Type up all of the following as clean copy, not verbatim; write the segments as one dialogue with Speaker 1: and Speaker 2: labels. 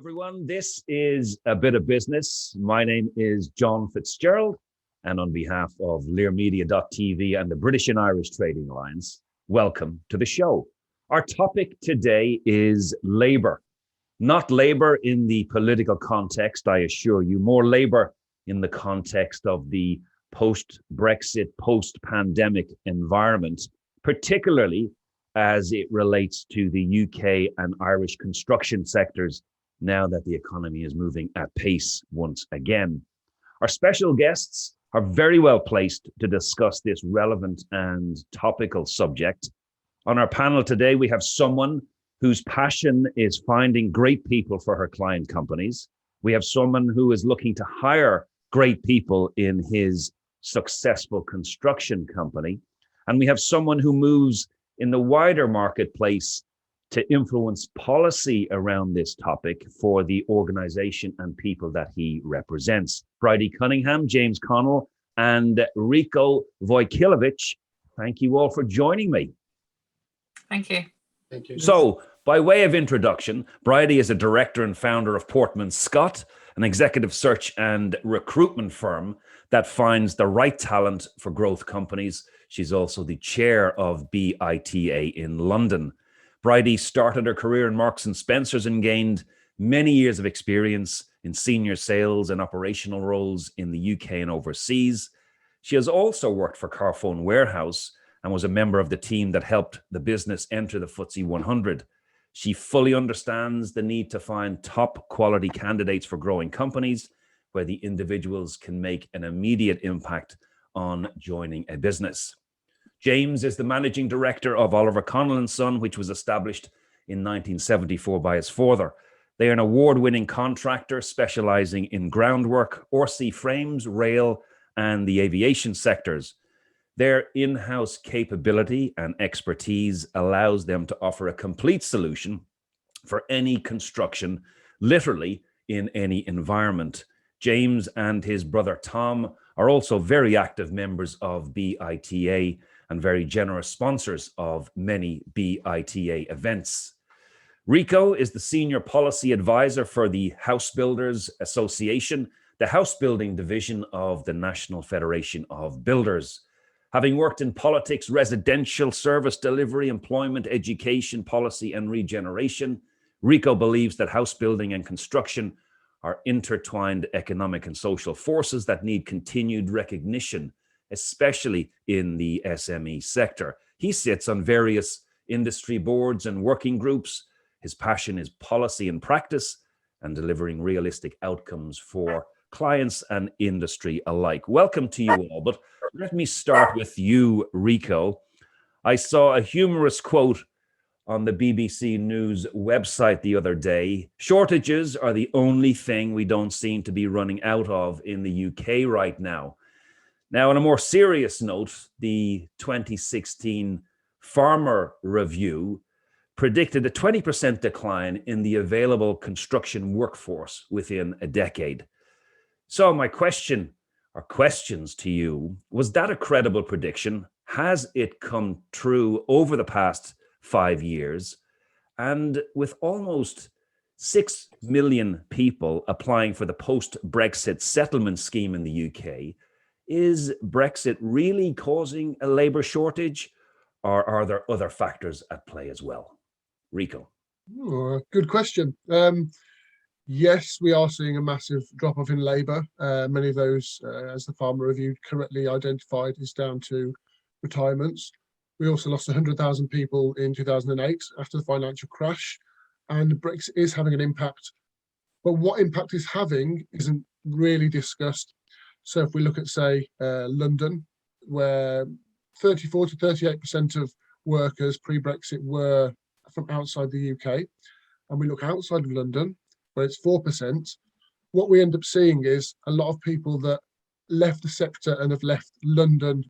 Speaker 1: everyone. This is A Bit of Business. My name is John Fitzgerald, and on behalf of LearMedia.tv and the British and Irish Trading Alliance, welcome to the show. Our topic today is labour. Not labour in the political context, I assure you, more labour in the context of the post-Brexit, post-pandemic environment, particularly as it relates to the UK and Irish construction sectors now that the economy is moving at pace once again. Our special guests are very well placed to discuss this relevant and topical subject. On our panel today, we have someone whose passion is finding great people for her client companies. We have someone who is looking to hire great people in his successful construction company. And we have someone who moves in the wider marketplace to influence policy around this topic for the organization and people that he represents. Bridie Cunningham, James Connell, and Rico Wojtulewicz, thank you all for joining me.
Speaker 2: Thank you.
Speaker 3: Thank you.
Speaker 1: So, by way of introduction, Bridie is a director and founder of Portman Scott, an executive search and recruitment firm that finds the right talent for growth companies. She's also the chair of BITA in London. Bridie started her career in Marks and Spencer's and gained many years of experience in senior sales and operational roles in the UK and overseas. She has also worked for Carphone Warehouse and was a member of the team that helped the business enter the FTSE 100. She fully understands the need to find top quality candidates for growing companies where the individuals can make an immediate impact on joining a business. James is the managing director of Oliver Connell & Son, which was established in 1974 by his father. They are an award-winning contractor specializing in groundwork, RC frames, rail, and the aviation sectors. Their in-house capability and expertise allows them to offer a complete solution for any construction, literally in any environment. James and his brother Tom are also very active members of BITA and very generous sponsors of many BITA events. Rico is the senior policy advisor for the House Builders Association, the house building division of the National Federation of Builders. Having worked in politics, residential service delivery, employment, education, policy, and regeneration, Rico believes that house building and construction are intertwined economic and social forces that need continued recognition, especially in the SME sector. He sits on various industry boards and working groups. His passion is policy and practice and delivering realistic outcomes for clients and industry alike. Welcome to you all, but let me start with you, Rico. I saw a humorous quote on the BBC News website the other day. Shortages are the only thing we don't seem to be running out of in the UK right now. Now, on a more serious note, the 2016 Farmer Review predicted a 20% decline in the available construction workforce within a decade. So my question or questions to you, was that a credible prediction? Has it come true over the past 5 years? And with almost 6 million people applying for the post-Brexit settlement scheme in the UK, is Brexit really causing a labour shortage, or are there other factors at play as well? Rico.
Speaker 3: Good question. Yes, we are seeing a massive drop-off in labour. Many of those, as the Farmer Review correctly identified, is down to retirements. We also lost 100,000 people in 2008 after the financial crash, and Brexit is having an impact. But what impact it's having isn't really discussed. So if we look at, say, London, where 34 to 38% of workers pre-Brexit were from outside the UK, and we look outside of London, where it's 4%, what we end up seeing is a lot of people that left the sector and have left London,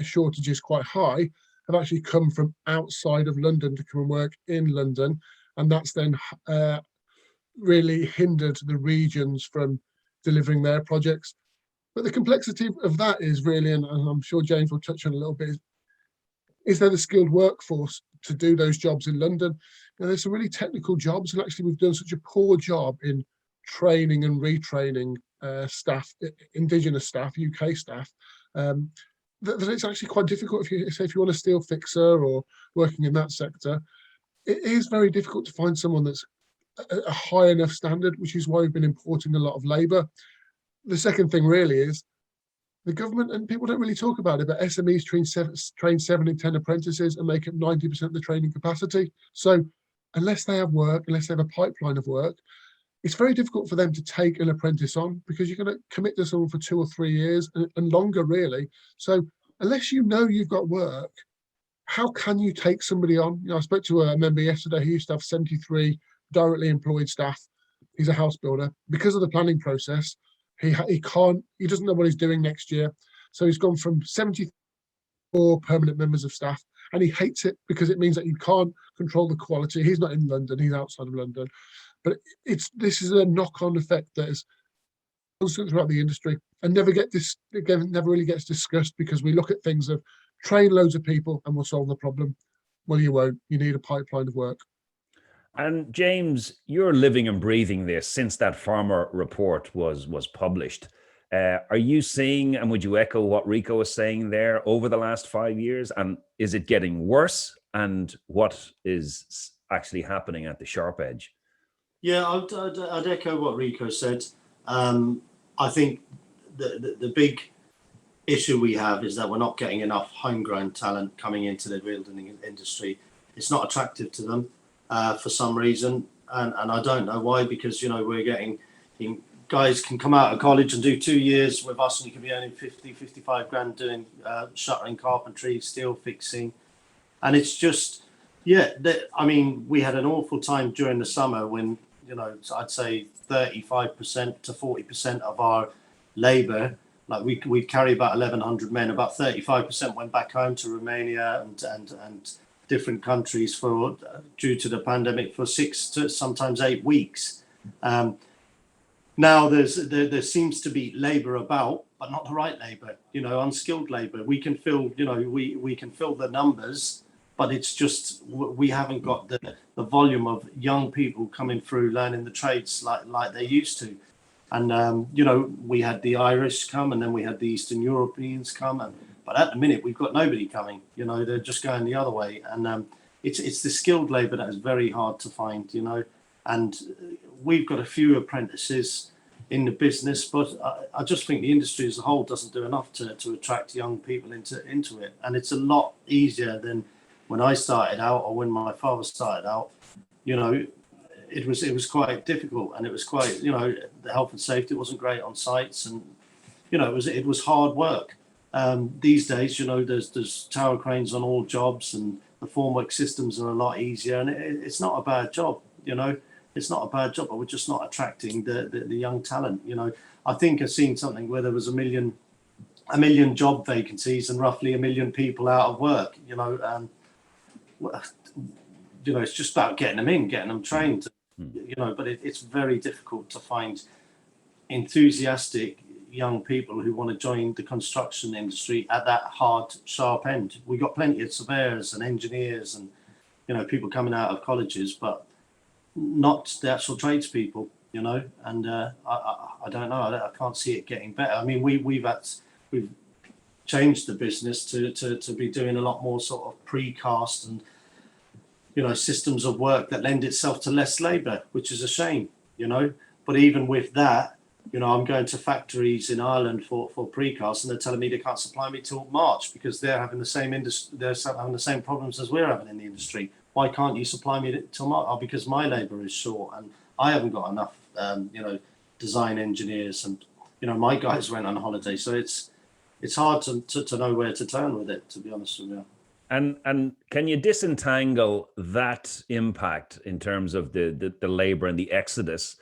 Speaker 3: shortages quite high, have actually come from outside of London to come and work in London. And that's then really hindered the regions from delivering their projects. But the complexity of that is really, and I'm sure James will touch on a little bit, Is there the skilled workforce to do those jobs in London? There's some really technical jobs, and actually we've done such a poor job in training and retraining staff, Indigenous staff, UK staff, that it's actually quite difficult. If you want a steel fixer or working in that sector, it is very difficult to find someone that's a high enough standard, which is why we've been importing a lot of labour. The second thing really is the government, and people don't really talk about it, but SMEs train 7 in 10 apprentices and make up 90% of the training capacity. So unless they have work, unless they have a pipeline of work, it's very difficult for them to take an apprentice on, because you're going to commit to someone for 2 or 3 years and longer, really. So unless you know you've got work, how can you take somebody on? I spoke to a member yesterday who used to have 73 directly employed staff. He's a house builder. Because of the planning process, he doesn't know what he's doing next year. So he's gone from 74 permanent members of staff, and he hates it because it means that you can't control the quality. He's not in London, he's outside of London. But this is a knock-on effect that is constant throughout the industry and never really gets discussed, because we look at things of train loads of people and we'll solve the problem. Well, you won't. You need a pipeline of work.
Speaker 1: And James, you're living and breathing this since that farmer report was published. Are you seeing, and would you echo what Rico was saying there, over the last 5 years? And is it getting worse? And what is actually happening at the sharp edge?
Speaker 4: Yeah, I'd echo what Rico said. I think the big issue we have is that we're not getting enough homegrown talent coming into the building industry. It's not attractive to them for some reason, and I don't know why, because we're getting guys can come out of college and do 2 years with us, and you can be earning 50-55 grand doing shuttering, carpentry, steel fixing, and it's just we had an awful time during the summer when I'd say 35% to 40% of our labour, like we carry about 1,100 men, about 35% went back home to Romania and different countries due to the pandemic for 6 to sometimes 8 weeks. Now there seems to be labour about, but not the right labour. Unskilled labour. We can fill we can fill the numbers, but it's just we haven't got the volume of young people coming through learning the trades like they used to. And we had the Irish come, and then we had the Eastern Europeans come, but at the minute we've got nobody coming. They're just going the other way, and it's the skilled labour that is very hard to find. And we've got a few apprentices in the business, but I just think the industry as a whole doesn't do enough to attract young people into it. And it's a lot easier than when I started out, or when my father started out. It was quite difficult, and it was quite, the health and safety wasn't great on sites, and it was hard work. These days, there's tower cranes on all jobs, and the formwork systems are a lot easier, and it's not a bad job. It's not a bad job, but we're just not attracting the young talent. I think I've seen something where there was a million job vacancies and roughly 1 million people out of work. It's just about getting them trained. But it's very difficult to find enthusiastic young people who want to join the construction industry at that hard, sharp end. We got plenty of surveyors and engineers and people coming out of colleges, but not the actual tradespeople. And I don't know. I can't see it getting better. I mean, we've changed the business to be doing a lot more sort of precast and systems of work that lend itself to less labour, which is a shame. But even with that, I'm going to factories in Ireland for precast, and they're telling me they can't supply me till March because they're having the same problems as we're having in the industry. Why can't you supply me till March? Oh, because my labour is short, and I haven't got enough design engineers, and my guys went on holiday, so it's hard to know where to turn with it, to be honest with you.
Speaker 1: And can you disentangle that impact in terms of the labour and the exodus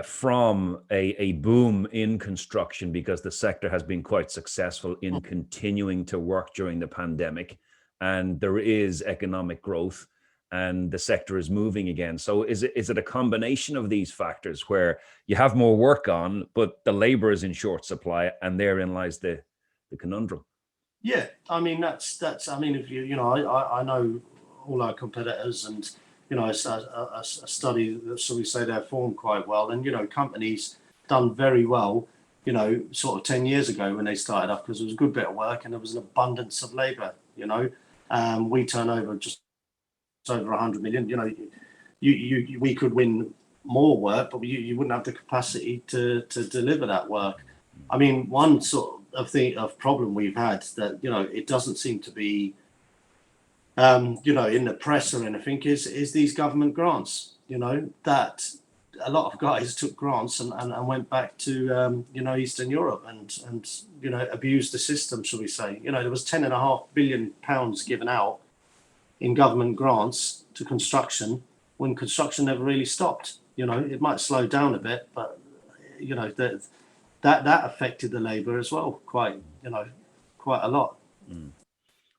Speaker 1: from a boom in construction, because the sector has been quite successful in continuing to work during the pandemic, and there is economic growth and the sector is moving again? So is it a combination of these factors where you have more work on, but the labour is in short supply, and therein lies the conundrum?
Speaker 4: Yeah, I mean that's. I mean, if I know all our competitors, and it's a study that, shall we say, they're formed quite well, and companies done very well. Sort of 10 years ago when they started up, because it was a good bit of work and there was an abundance of labour. We turn over just over 100 million. We could win more work, but you wouldn't have the capacity to deliver that work. I mean, one sort of problem we've had that it doesn't seem to be in the press or anything is these government grants. That a lot of guys took grants and went back to Eastern Europe and abused the system, shall we say. There was £10.5 billion given out in government grants to construction when construction never really stopped. It might slow down a bit, but that affected the labour as well, quite a lot.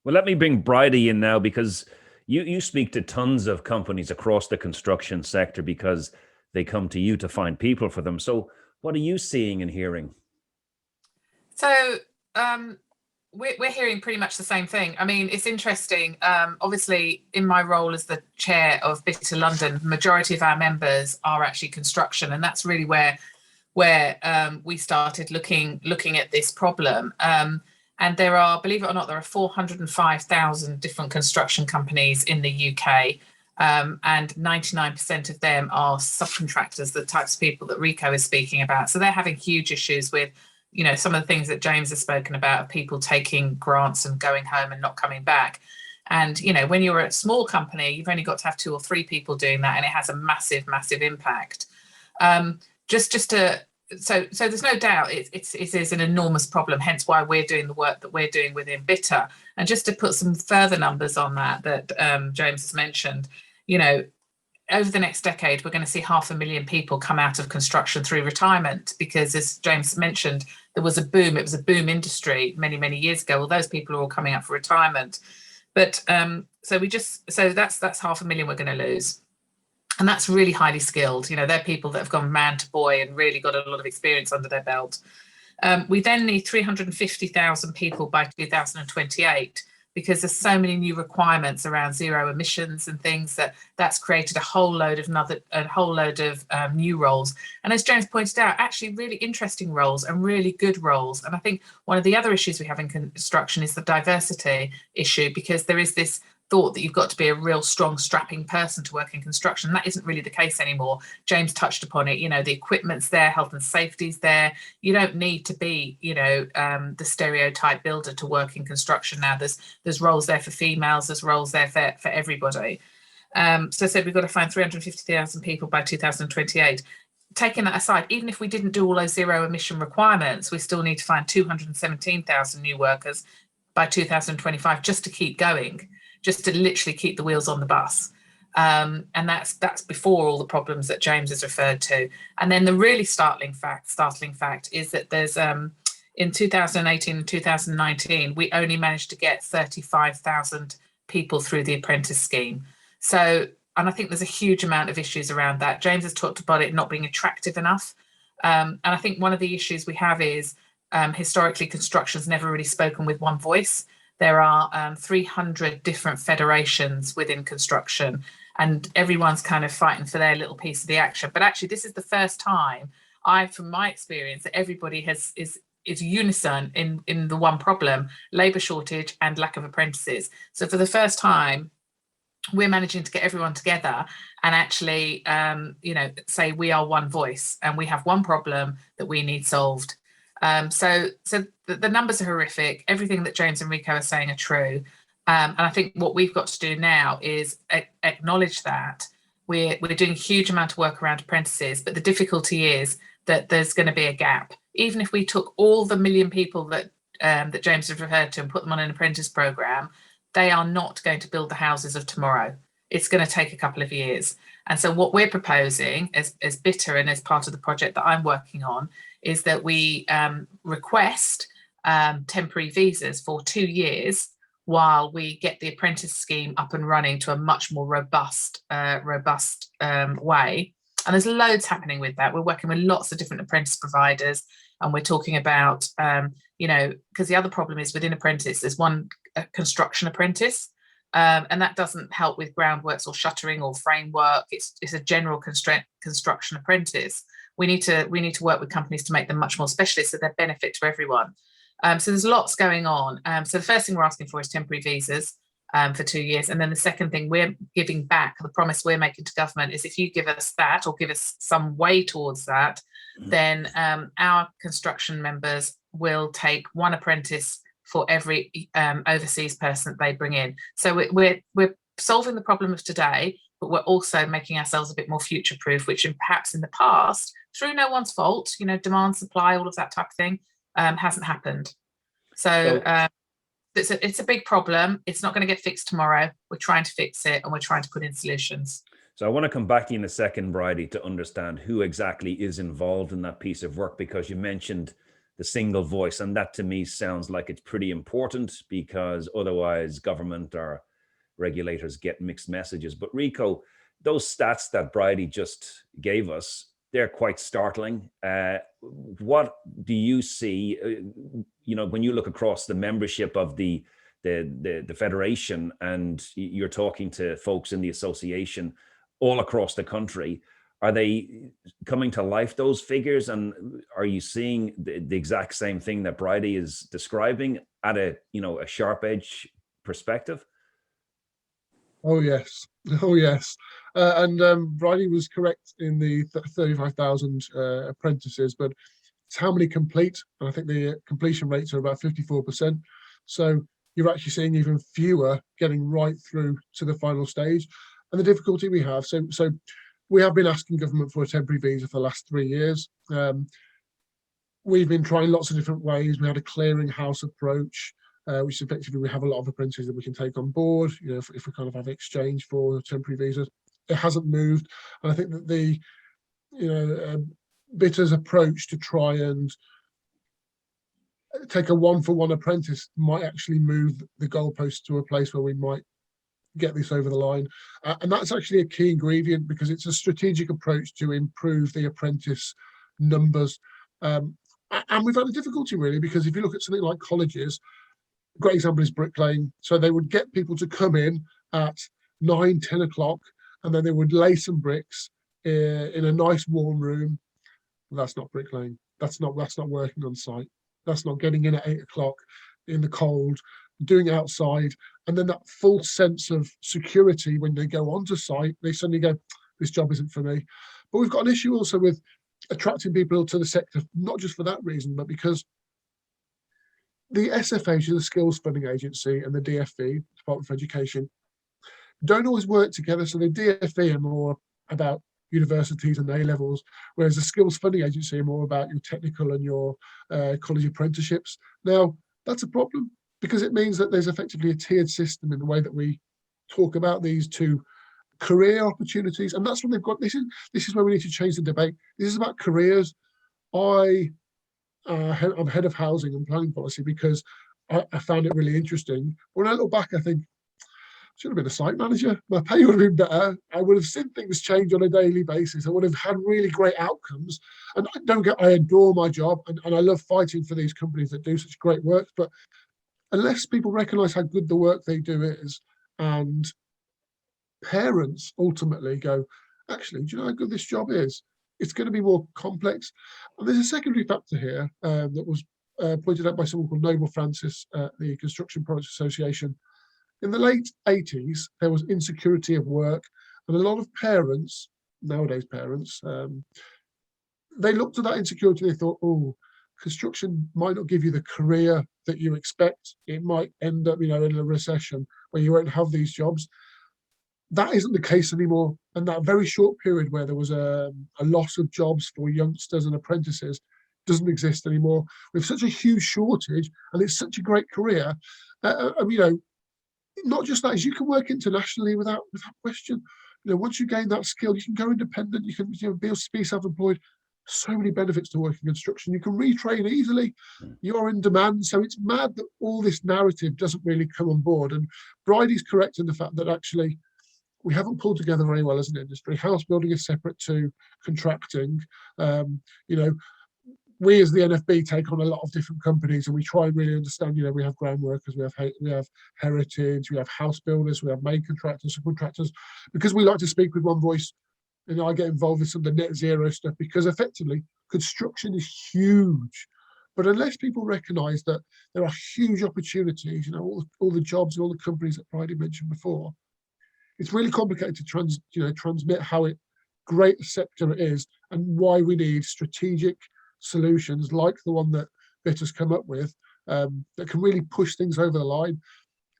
Speaker 1: Well, let me bring Bridie in now, because you speak to tons of companies across the construction sector because they come to you to find people for them. So what are you seeing and hearing?
Speaker 2: So we're hearing pretty much the same thing. I mean, it's interesting. Obviously, in my role as the chair of BITA London, the majority of our members are actually construction, and that's really where we started looking at this problem. And there are, believe it or not, there are 405,000 different construction companies in the UK, and 99% of them are subcontractors, the types of people that Rico is speaking about. So they're having huge issues with some of the things that James has spoken about, of people taking grants and going home and not coming back. And, when you're a small company, you've only got to have 2 or 3 people doing that, and it has a massive, massive impact. So there's no doubt it is an enormous problem, hence why we're doing the work that we're doing within BITA. And just to put some further numbers on that James has mentioned, over the next decade, we're going to see 500,000 people come out of construction through retirement, because, as James mentioned, there was a boom. It was a boom industry many, many years ago. Well, those people are all coming up for retirement. But so that's 500,000 we're going to lose. And that's really highly skilled. They're people that have gone man to boy and really got a lot of experience under their belt. We then need 350,000 people by 2028, because there's so many new requirements around zero emissions and things that's created a whole load of new roles. And as James pointed out, actually really interesting roles and really good roles. And I think one of the other issues we have in construction is the diversity issue, because there is this thought that you've got to be a real strong, strapping person to work in construction. That isn't really the case anymore. James touched upon it. The equipment's there, health and safety's there. You don't need to be, the stereotype builder to work in construction now. There's roles there for females. There's roles there for everybody. So I said we've got to find 350,000 people by 2028. Taking that aside, even if we didn't do all those zero emission requirements, we still need to find 217,000 new workers by 2025 just to keep going. Just to literally keep the wheels on the bus. And that's before all the problems that James has referred to. And then the really startling fact is that there's in 2018 and 2019, we only managed to get 35,000 people through the apprentice scheme. So, and I think there's a huge amount of issues around that. James has talked about it not being attractive enough. And I think one of the issues we have is historically construction's never really spoken with one voice. There are 300 different federations within construction, and everyone's kind of fighting for their little piece of the action. But actually, this is the first time from my experience, that everybody is unison in the one problem: labour shortage and lack of apprentices. So for the first time, we're managing to get everyone together and actually, say we are one voice and we have one problem that we need solved. So the numbers are horrific. Everything that James and Rico are saying are true. And I think what we've got to do now is acknowledge that we're doing a huge amount of work around apprentices, but the difficulty is that there's going to be a gap. Even if we took all the 1 million people that James has referred to and put them on an apprentice programme, they are not going to build the houses of tomorrow. It's going to take a couple of years. And so what we're proposing as BITA and as part of the project that I'm working on is that we request temporary visas for 2 years while we get the apprentice scheme up and running to a much more robust way. And there's loads happening with that. We're working with lots of different apprentice providers, and we're talking about, because the other problem is within apprentice, there's one construction apprentice, and that doesn't help with groundworks or shuttering or framework. It's a general construction apprentice. We need to work with companies to make them much more specialist, so they're benefit to everyone. So there's lots going on. So the first thing we're asking for is temporary visas for 2 years. And then the second thing we're giving back, the promise we're making to government, is if you give us that or give us some way towards that, then our construction members will take one apprentice for every overseas person that they bring in. So we're solving the problem of today, but we're also making ourselves a bit more future-proof, which perhaps in the past, through no one's fault, demand, supply, all of that type of thing, hasn't happened. So it's a big problem. It's not going to get fixed tomorrow. We're trying to fix it, and we're trying to put in solutions.
Speaker 1: So I want to come back to you in a second, Bridie, to understand who exactly is involved in that piece of work, because you mentioned the single voice, and that to me sounds like it's pretty important, because otherwise government or regulators get mixed messages. But Rico, those stats that Bridie just gave us, they're quite startling. What do you see, when you look across the membership of the federation, and you're talking to folks in the association all across the country? Are they coming to life, those figures? And are you seeing the exact same thing that Bridie is describing at a sharp edge perspective?
Speaker 3: Oh yes. And Bridie was correct in the 35,000 apprentices, but it's how many complete. And I think the completion rates are about 54%. So you're actually seeing even fewer getting right through to the final stage. And the difficulty we have, so we have been asking government for a temporary visa for the last 3 years. We've been trying lots of different ways. We had a clearinghouse approach, which effectively we have a lot of apprentices that we can take on board, if we kind of have exchange for temporary visas. It hasn't moved. And I think that the, BITA's approach to try and take a one-for-one apprentice might actually move the goalposts to a place where we might get this over the line. And that's actually a key ingredient, because it's a strategic approach to improve the apprentice numbers. And we've had a difficulty really, because if you look at something like colleges, a great example is bricklaying. So they would get people to come in at 9, 10 o'clock, and then they would lay some bricks in a nice warm room. Well, that's not bricklaying. That's not working on site. That's not getting in at 8 o'clock in the cold, doing it outside. And then that full sense of security when they go onto site, they suddenly go, this job isn't for me. But we've got an issue also with attracting people to the sector, not just for that reason, but because the SFH, the Skills Funding Agency, and the DFE, Department for Education, don't always work together. So the DFE are more about universities and A-levels, whereas the Skills Funding Agency are more about your technical and your college apprenticeships. Now, that's a problem, because it means that there's effectively a tiered system in the way that we talk about these two career opportunities. And that's what they've got. This is where we need to change the debate. This is about careers. I'm head of housing and planning policy because I found it really interesting. When I look back, I think, I should have been a site manager. My pay would have been better. I would have seen things change on a daily basis. I would have had really great outcomes. And I adore my job, and I love fighting for these companies that do such great work. But unless people recognise how good the work they do is, and parents ultimately go, actually, do you know how good this job is? It's going to be more complex. And there's a secondary factor here that was pointed out by someone called Noble Francis at the Construction Products Association. In the late 80s, there was insecurity of work, and a lot of parents, nowadays parents, they looked at that insecurity, they thought, oh, construction might not give you the career that you expect. It might end up, in a recession where you won't have these jobs. That isn't the case anymore. And that very short period where there was a loss of jobs for youngsters and apprentices doesn't exist anymore. We have such a huge shortage, and it's such a great career. Not just that, is you can work internationally without question. Once you gain that skill, you can go independent. You can be self-employed. So many benefits to working in construction. You can retrain easily. You're in demand. So it's mad that all this narrative doesn't really come on board. And Bridie's correct in the fact that actually we haven't pulled together very well as an industry. House building is separate to contracting. We as the NFB take on a lot of different companies, and we try and really understand, we have ground workers, we have heritage, we have house builders, we have main contractors, subcontractors, because we like to speak with one voice. And I get involved with some of the net zero stuff, because effectively construction is huge. But unless people recognise that there are huge opportunities, all the jobs and all the companies that Bridie mentioned before, it's really complicated to transmit how great a sector it is, and why we need strategic solutions like the one that BITA's come up with, that can really push things over the line.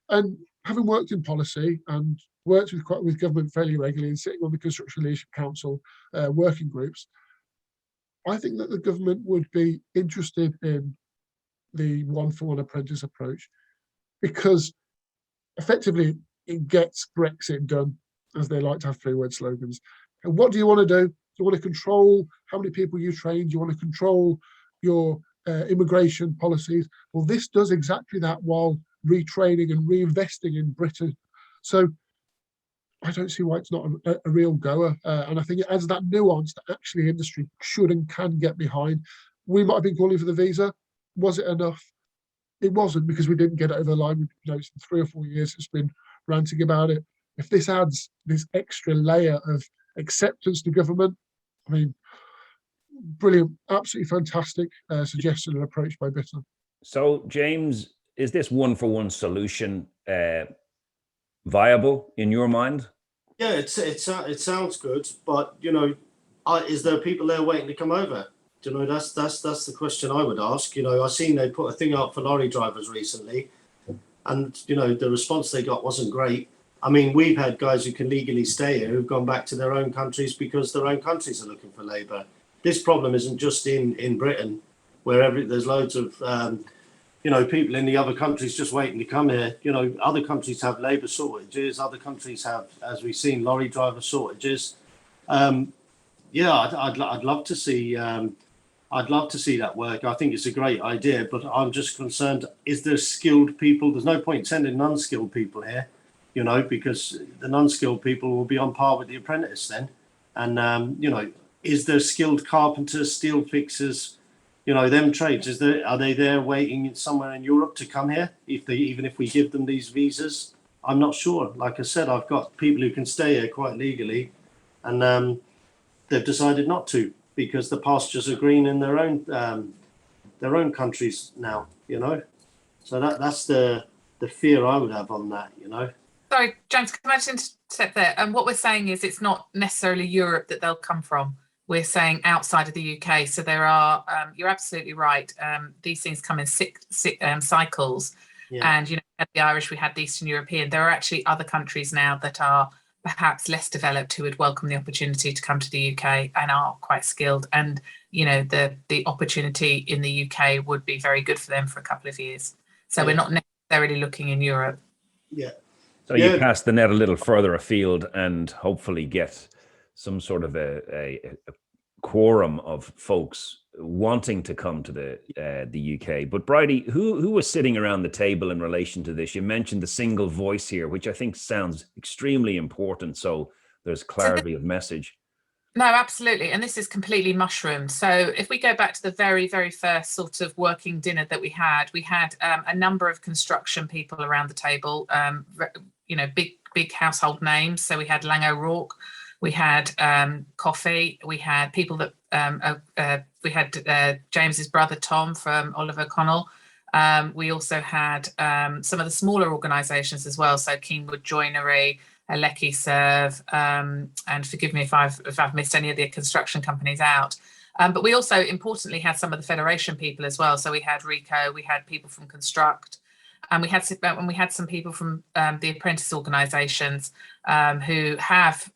Speaker 3: And having worked in policy and worked with government fairly regularly and sitting on the Construction Leadership Council working groups, I think that the government would be interested in the one-for-one apprentice approach, because effectively it gets Brexit done, as they like to have three-word slogans. And what do you want to do? Do you want to control how many people you train? Do you want to control your immigration policies? Well, this does exactly that, while retraining and reinvesting in Britain. So I don't see why it's not a real goer. And I think it adds that nuance that actually industry should and can get behind. We might have been calling for the visa. Was it enough? It wasn't, because we didn't get it over the line. In 3 or 4 years, it's been ranting about it. If this adds this extra layer of acceptance to government, I mean, brilliant, absolutely fantastic suggestion and approach by BITA.
Speaker 1: So, James, is this one-for-one solution viable in your mind?
Speaker 4: Yeah, it sounds good, but is there people there waiting to come over? That's the question I would ask. I seen they put a thing up for lorry drivers recently, and the response they got wasn't great. I mean, we've had guys who can legally stay here who've gone back to their own countries because their own countries are looking for labour. This problem isn't just in Britain, where there's loads of people in the other countries just waiting to come here. Other countries have labour shortages. Other countries have, as we've seen, lorry driver shortages. I'd love to see. I'd love to see that work. I think it's a great idea, but I'm just concerned: is there skilled people? There's no point sending unskilled people here, because the non-skilled people will be on par with the apprentice then. And is there skilled carpenters, steel fixers? Them trades, are they there waiting somewhere in Europe to come here? Even if we give them these visas, I'm not sure. Like I said, I've got people who can stay here quite legally, and they've decided not to, because the pastures are green in their own countries now. So that's the fear I would have on that.
Speaker 2: Sorry, James, can I just intercept there? And what we're saying is it's not necessarily Europe that they'll come from. We're saying outside of the UK. So there are, you're absolutely right. These things come in cycles. Yeah. And, at the Irish, we had the Eastern European. There are actually other countries now that are perhaps less developed who would welcome the opportunity to come to the UK and are quite skilled. And, the opportunity in the UK would be very good for them for a couple of years. So we're not necessarily looking in Europe.
Speaker 4: Yeah.
Speaker 1: So you cast the net a little further afield and hopefully get some sort of a quorum of folks wanting to come to the UK. But Bridie, who was sitting around the table in relation to this? You mentioned the single voice here, which I think sounds extremely important. So there's clarity of message.
Speaker 2: No, absolutely. And this is completely mushroomed. So if we go back to the very, very first sort of working dinner that we had a number of construction people around the table, big household names. So we had Lang O'Rourke, we had Coffee, we had people that we had James's brother Tom from Oliver Connell. We also had some of the smaller organisations as well, so Keenwood Joinery, Lecky Serve, and forgive me if I've missed any of the construction companies out. But we also importantly had some of the Federation people as well. So we had Rico, we had people from Construct, and we had some people from the apprentice organisations who have,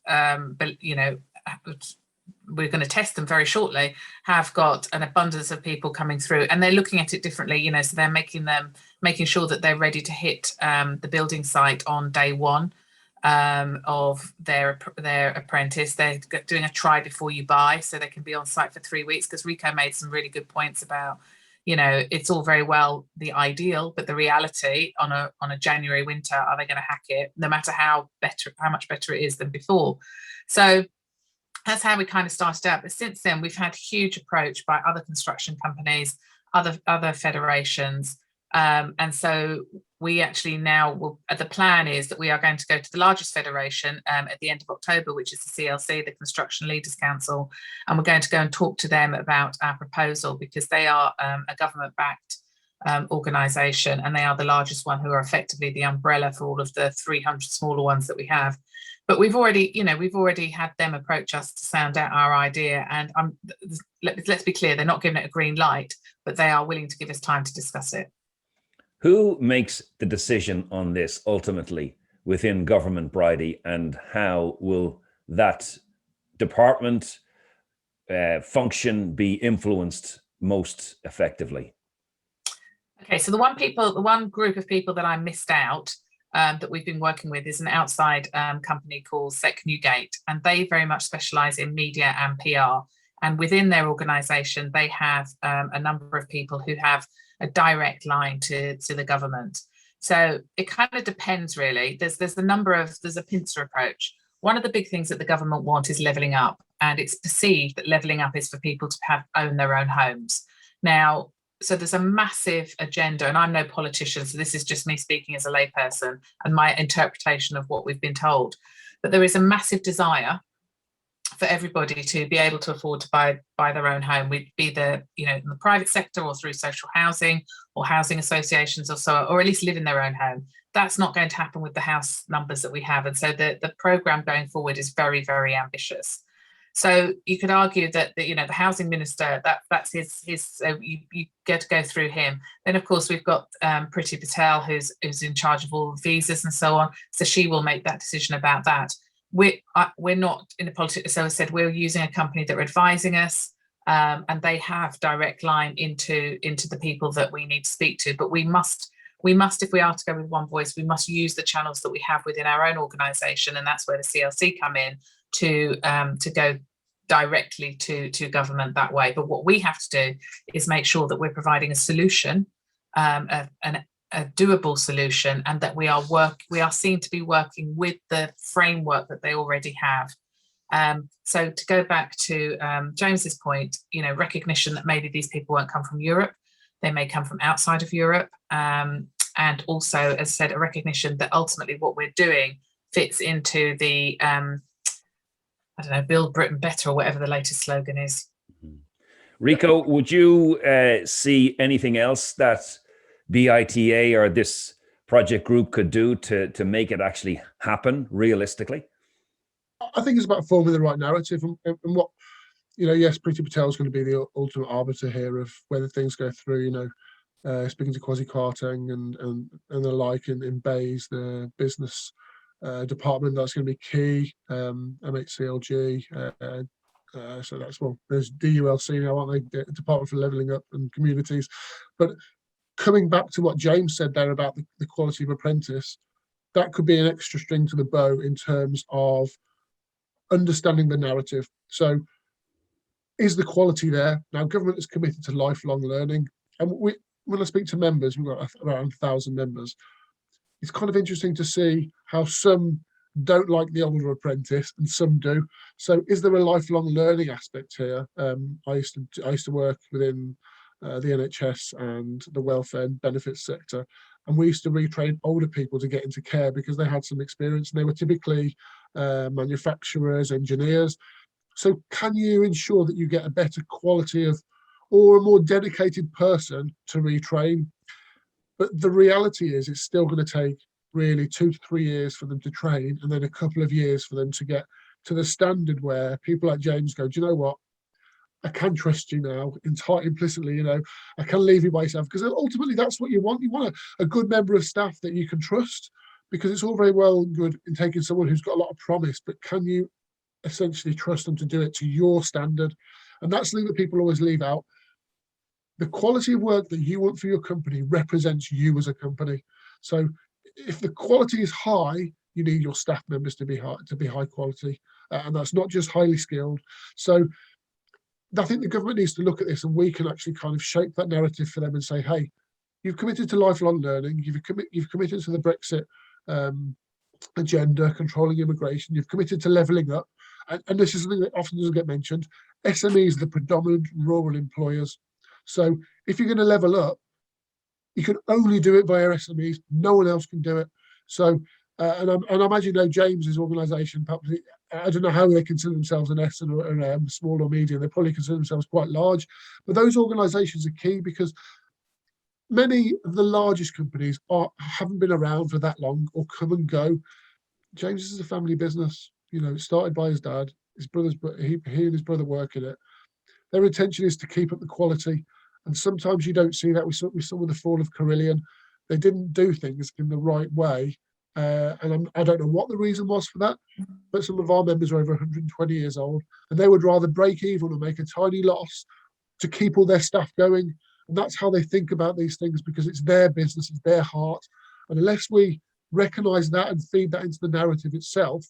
Speaker 2: we're going to test them very shortly, have got an abundance of people coming through, and they're looking at it differently. So they're making sure that they're ready to hit the building site on day one of their apprentice. They're doing a try before you buy, so they can be on site for 3 weeks, because Rico made some really good points about You know, it's all very well the ideal, but the reality on a January winter, are they going to hack it, no matter how much better it is than before? So that's how we kind of started out. But since then, we've had huge approach by other construction companies, other federations. And so we actually now will, the plan is that we are going to go to the largest federation at the end of October, which is the CLC, the Construction Leaders Council. And we're going to go and talk to them about our proposal, because they are a government-backed organisation, and they are the largest one, who are effectively the umbrella for all of the 300 smaller ones that we have. But we've already had them approach us to sound out our idea, and let's be clear, they're not giving it a green light, but they are willing to give us time to discuss it.
Speaker 1: Who makes the decision on this ultimately within government, Bridie, and how will that department function be influenced most effectively?
Speaker 2: Okay, so the one group of people that I missed out that we've been working with is an outside company called Sec Newgate, and they very much specialise in media and PR. And within their organisation, they have a number of people who have a direct line to the government. So it kind of depends, really. There's a pincer approach. One of the big things that the government want is levelling up, and it's perceived that levelling up is for people to own their own homes. Now, so there's a massive agenda, and I'm no politician, so this is just me speaking as a layperson and my interpretation of what we've been told. But there is a massive desire for everybody to be able to afford to buy their own home. We'd be in the private sector or through social housing or housing associations or so, or at least live in their own home. That's not going to happen with the house numbers that we have. And so the programme going forward is very, very ambitious. So you could argue that the housing minister, that's his you get to go through him. Then of course we've got Priti Patel, who's in charge of all the visas and so on. So she will make that decision about that. We're not in the politics. So I said, we're using a company that are advising us, and they have direct line into the people that we need to speak to. But we must, if we are to go with one voice, we must use the channels that we have within our own organisation, and that's where the CLC come in to go directly to government that way. But what we have to do is make sure that we're providing a solution, a doable solution, and that we are seen to be working with the framework that they already have. So to go back to James's point, recognition that maybe these people won't come from Europe, they may come from outside of Europe, and also, as I said, a recognition that ultimately what we're doing fits into the Build Britain Better, or whatever the latest slogan is.
Speaker 1: Rico, would you see anything else that BITA or this project group could do to make it actually happen realistically?
Speaker 3: I think it's about forming the right narrative, and what, yes, Priti Patel is going to be the ultimate arbiter here of whether things go through, speaking to Kwasi Kwarteng and the like in Bays, the business department, that's going to be key, MHCLG, so that's, there's DULC now, aren't they, the Department for Levelling Up and Communities. But coming back to what James said there about the quality of apprentice, that could be an extra string to the bow in terms of understanding the narrative. So is the quality there? Now, government is committed to lifelong learning. And when I speak to members, we've got around 1,000 members, it's kind of interesting to see how some don't like the older apprentice and some do. So is there a lifelong learning aspect here? I used to work within the NHS and the welfare and benefits sector, and we used to retrain older people to get into care because they had some experience, and they were typically manufacturers, engineers. So can you ensure that you get a better quality of, or a more dedicated person to retrain? But the reality is it's still going to take really 2 to 3 years for them to train, and then a couple of years for them to get to the standard where people like James go, do you know what? I can trust you now implicitly, I can leave you by yourself, because ultimately that's what you want. You want a good member of staff that you can trust, because it's all very well and good in taking someone who's got a lot of promise, but can you essentially trust them to do it to your standard? And that's something that people always leave out. The quality of work that you want for your company represents you as a company. So if the quality is high, you need your staff members to be high quality, and that's not just highly skilled. So I think the government needs to look at this, and we can actually kind of shape that narrative for them and say, hey, you've committed to lifelong learning, you've committed to the Brexit agenda, controlling immigration, you've committed to levelling up. And this is something that often doesn't get mentioned. SMEs are the predominant rural employers. So if you're going to level up, you can only do it via SMEs. No one else can do it. So, and I imagine James's organisation, I don't know how they consider themselves an S or small or medium. They probably consider themselves quite large. But those organisations are key because many of the largest companies haven't been around for that long or come and go. James is a family business. Started by his dad. His brothers, he and his brother work in it. Their intention is to keep up the quality, and sometimes you don't see that. We saw with the fall of Carillion. They didn't do things in the right way, and I don't know what the reason was for that. But some of our members are over 120 years old, and they would rather break even or make a tiny loss to keep all their staff going. And that's how they think about these things, because it's their business, it's their heart. And unless we recognise that and feed that into the narrative itself,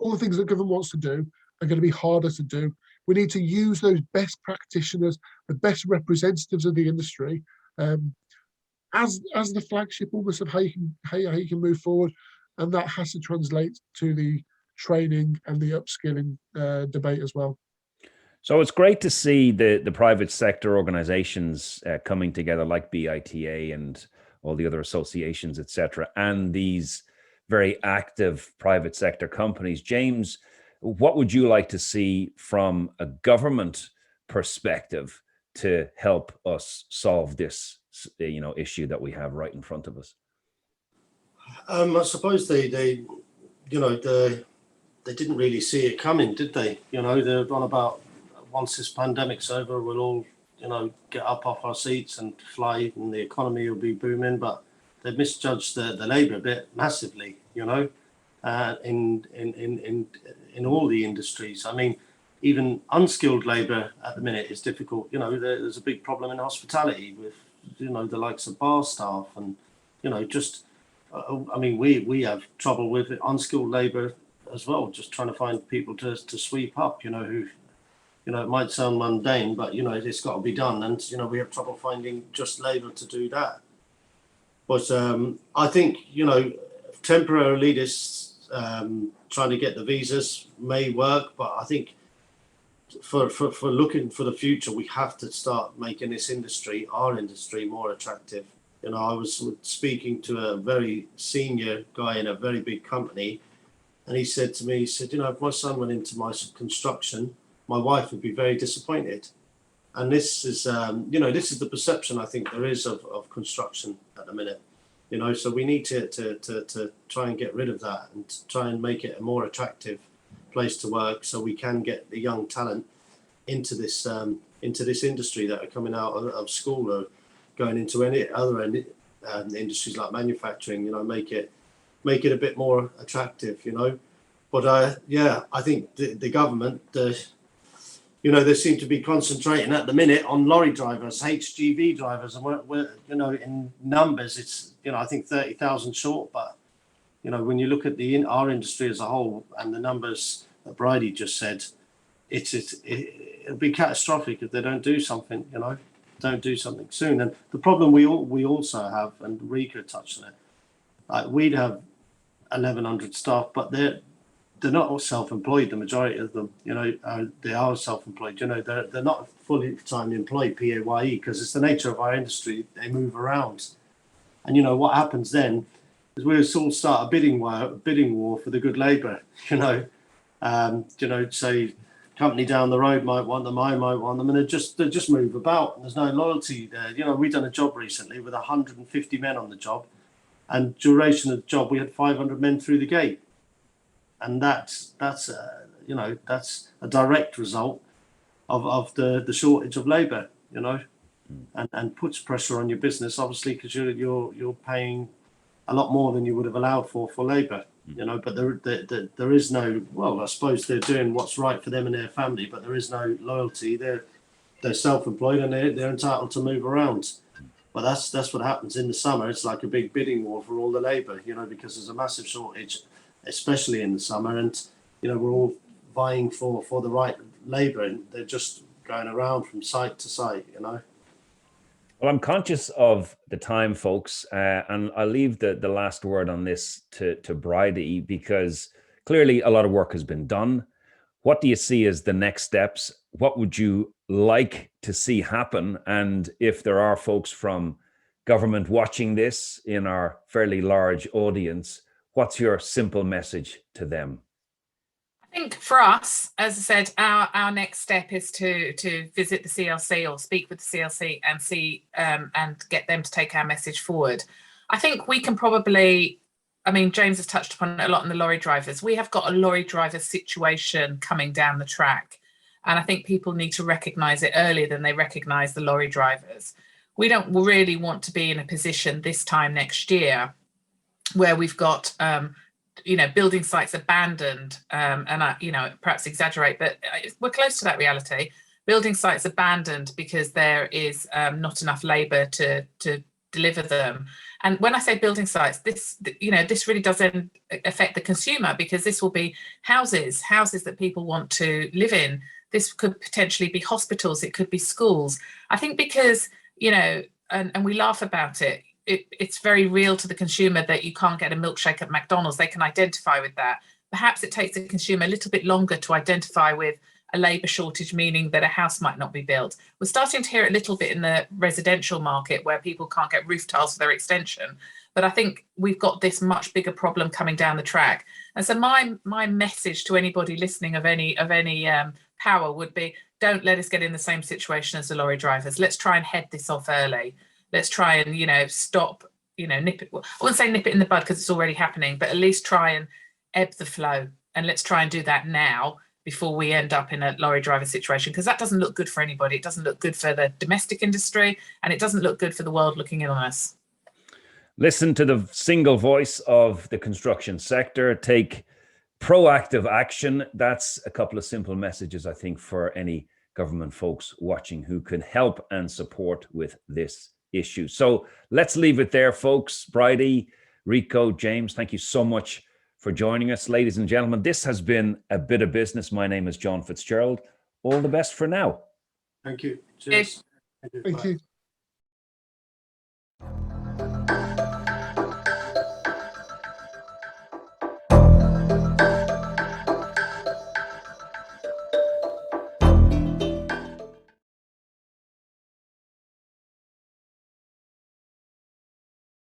Speaker 3: all the things that government wants to do are going to be harder to do. We need to use those best practitioners, the best representatives of the industry, as the flagship almost of how you can move forward, and that has to translate to the training and the upskilling debate as well.
Speaker 1: So it's great to see the private sector organizations coming together, like BITA and all the other associations, etc., and these very active private sector companies. James, what would you like to see from a government perspective to help us solve this, issue that we have right in front of us?
Speaker 4: I suppose they didn't really see it coming, did they? They're on about, once this pandemic's over, we'll all, get up off our seats and fly, and the economy will be booming. But they misjudged the labour bit massively, in all the industries. I mean, even unskilled labour at the minute is difficult. There's a big problem in hospitality with, the likes of bar staff, and, we have trouble with unskilled labour as well, just trying to find people to sweep up, who, it might sound mundane, but, it's got to be done. And, we have trouble finding just labour to do that. But I think, temporarily this trying to get the visas may work, but I think for looking for the future, we have to start making this industry, our industry, more attractive. I was speaking to a very senior guy in a very big company, and he said to me, if my son went into my construction, my wife would be very disappointed. And this is, this is the perception I think there is of construction at the minute. So we need to try and get rid of that and try and make it a more attractive place to work, so we can get the young talent into this industry that are coming out of school or going into any other industries like manufacturing. Make it a bit more attractive. But I think the government, they seem to be concentrating at the minute on lorry drivers, HGV drivers, and we're in numbers, it's I think 30,000 short. But when you look at our industry as a whole and the numbers that Bridie just said, it'll be catastrophic if they don't do something. Don't do something soon. And the problem we also have, and Rika touched on it, like we'd have 1,100 staff, but they're not all self-employed. The majority of them, they are self-employed. They're not fully time employed, PAYE, because it's the nature of our industry. They move around, and what happens then is we all start a bidding war for the good labour. Say company down the road might want them, I might want them, and they just move about, and there's no loyalty there. We've done a job recently with 150 men on the job, and duration of the job we had 500 men through the gate. And that's a direct result of the shortage of labour, and puts pressure on your business, obviously, because you're paying a lot more than you would have allowed for labour, But there is no, well, I suppose they're doing what's right for them and their family, but there is no loyalty. They're self-employed and they're entitled to move around. But that's what happens in the summer. It's like a big bidding war for all the labour, because there's a massive shortage, especially in the summer, and we're all vying for the right labour, and they're just going around from site to site, you know.
Speaker 1: Well, I'm conscious of the time, folks, and I'll leave the last word on this to Bridie, because clearly a lot of work has been done. What do you see as the next steps? What would you like to see happen? And if there are folks from government watching this in our fairly large audience, what's your simple message to them?
Speaker 2: I think for us, as I said, our next step is to visit the CLC or speak with the CLC and see and get them to take our message forward. I think we can probably, I mean, James has touched upon it a lot in the lorry drivers. We have got a lorry driver situation coming down the track. And I think people need to recognise it earlier than they recognise the lorry drivers. We don't really want to be in a position this time next year where we've got building sites abandoned, and I, perhaps exaggerate, but we're close to that reality. Building sites abandoned because there is not enough labour to deliver them. And when I say building sites, this really doesn't affect the consumer, because this will be houses that people want to live in. This could potentially be hospitals. It could be schools. I think because, and we laugh about it, it's very real to the consumer that you can't get a milkshake at McDonald's. They can identify with that. Perhaps it takes the consumer a little bit longer to identify with a labour shortage, meaning that a house might not be built. We're starting to hear it a little bit in the residential market where people can't get roof tiles for their extension. But I think we've got this much bigger problem coming down the track. And so my message to anybody listening of any power would be, don't let us get in the same situation as the lorry drivers. Let's try and head this off early. Let's try and, stop, nip it. I wouldn't say nip it in the bud because it's already happening, but at least try and ebb the flow. And let's try and do that now before we end up in a lorry driver situation, because that doesn't look good for anybody. It doesn't look good for the domestic industry, and it doesn't look good for the world looking in on us.
Speaker 1: Listen to the single voice of the construction sector. Take proactive action. That's a couple of simple messages, I think, for any government folks watching who can help and support with this issue. So let's leave it there, folks. Bridie, Rico, James, thank you so much for joining us. Ladies and gentlemen, this has been A Bit of Business. My name is John Fitzgerald. All the best for now.
Speaker 4: Thank you. Cheers.
Speaker 3: Thank you.